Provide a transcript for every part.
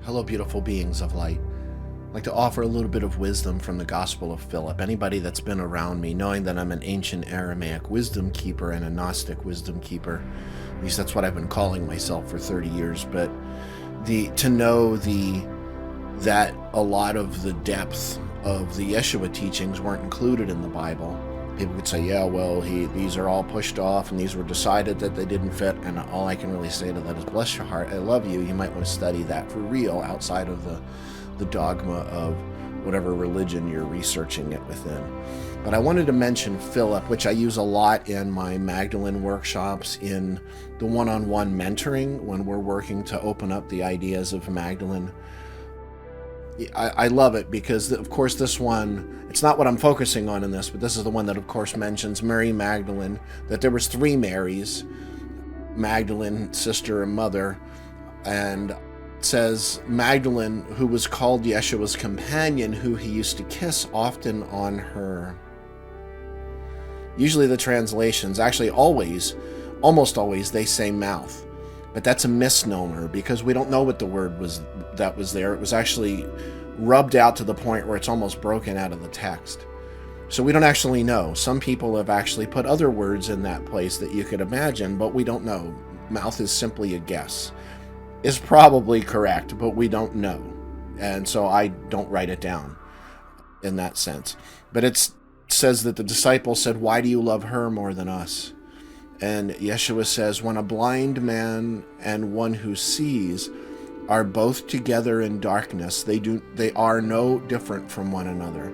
Hello, beautiful beings of light. I'd like to offer a little bit of wisdom from the Gospel of Philip. Anybody that's been around me, knowing that I'm an ancient Aramaic wisdom keeper and a Gnostic wisdom keeper, at least that's what I've been calling myself for 30 years, but to know that a lot of the depth of the Yeshua teachings weren't included in the Bible. People could say, yeah, well, these are all pushed off and these were decided that they didn't fit, and all I can really say to that is, bless your heart, I love you. You might want to study that for real outside of the dogma of whatever religion you're researching it within. But I wanted to mention Philip, which I use a lot in my Magdalene workshops, in the one-on-one mentoring when we're working to open up the ideas of Magdalene. I love it because, of course, this one, it's not what I'm focusing on in this, but this is the one that, of course, mentions Mary Magdalene, that there was three Marys, Magdalene, sister and mother, and it says Magdalene, who was called Yeshua's companion, who he used to kiss often on her. Usually the translations, actually almost always, they say mouth. But that's a misnomer because we don't know what the word was that was there. It was actually rubbed out to the point where it's almost broken out of the text. So we don't actually know. Some people have actually put other words in that place that you could imagine, but we don't know. Mouth is simply a guess. It's probably correct, but we don't know. And so I don't write it down in that sense. But it says that the disciples said, "Why do you love her more than us?" And Yeshua says, when a blind man and one who sees are both together in darkness, they are no different from one another.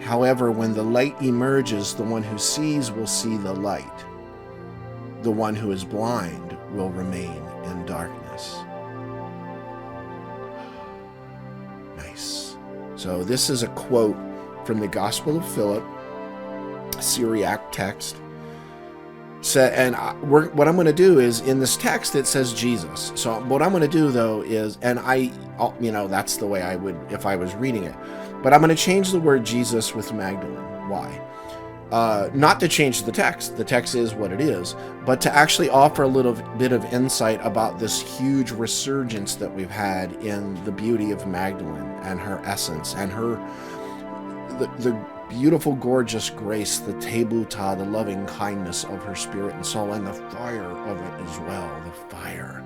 However, when the light emerges, the one who sees will see the light. The one who is blind will remain in darkness. Nice. So this is a quote from the Gospel of Philip, Syriac text. And what I'm going to do is, in this text it says Jesus. So what I'm going to do though is, and that's the way I would if I was reading it, but I'm going to change the word Jesus with Magdalene. Why? Not to change the text is what it is, but to actually offer a little bit of insight about this huge resurgence that we've had in the beauty of Magdalene and her essence and the beautiful, gorgeous grace, the tebuta, the loving kindness of her spirit and soul, and the fire of it as well, the fire.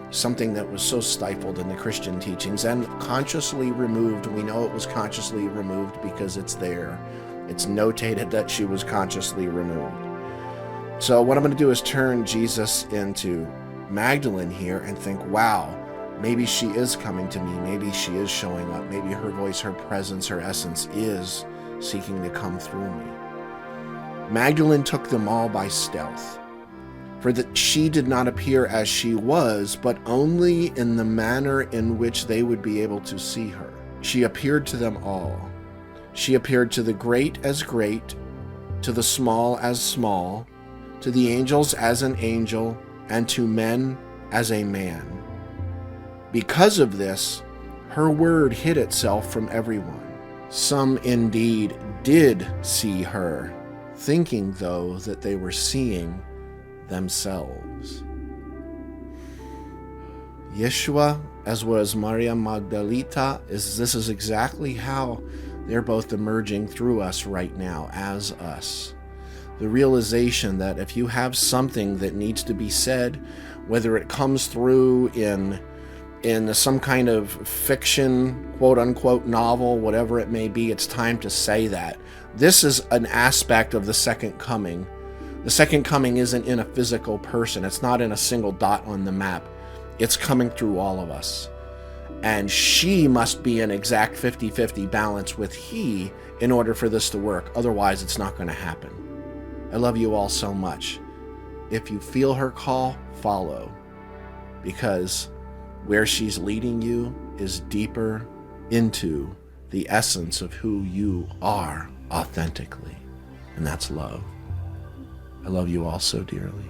Something that was so stifled in the Christian teachings and consciously removed. We know it was consciously removed because it's there. It's notated that she was consciously removed. So what I'm going to do is turn Jesus into Magdalene here and think, wow, maybe she is coming to me. Maybe she is showing up. Maybe her voice, her presence, her essence is seeking to come through me. Magdalene took them all by stealth, for that she did not appear as she was, but only in the manner in which they would be able to see her. She appeared to them all. She appeared to the great as great, to the small as small, to the angels as an angel, and to men as a man. Because of this, her word hid itself from everyone. Some indeed did see her, thinking, though, that they were seeing themselves. Yeshua, as well as Maria Magdalita, this is exactly how they're both emerging through us right now, as us. The realization that if you have something that needs to be said, whether it comes through in some kind of fiction, quote-unquote novel, whatever it may be, it's time to say that. This is an aspect of the second coming. The second coming isn't in a physical person. It's not in a single dot on the map. It's coming through all of us. And she must be an exact 50-50 balance with he in order for this to work. Otherwise, it's not going to happen. I love you all so much. If you feel her call, follow. Because where she's leading you is deeper into the essence of who you are authentically. And that's love. I love you all so dearly.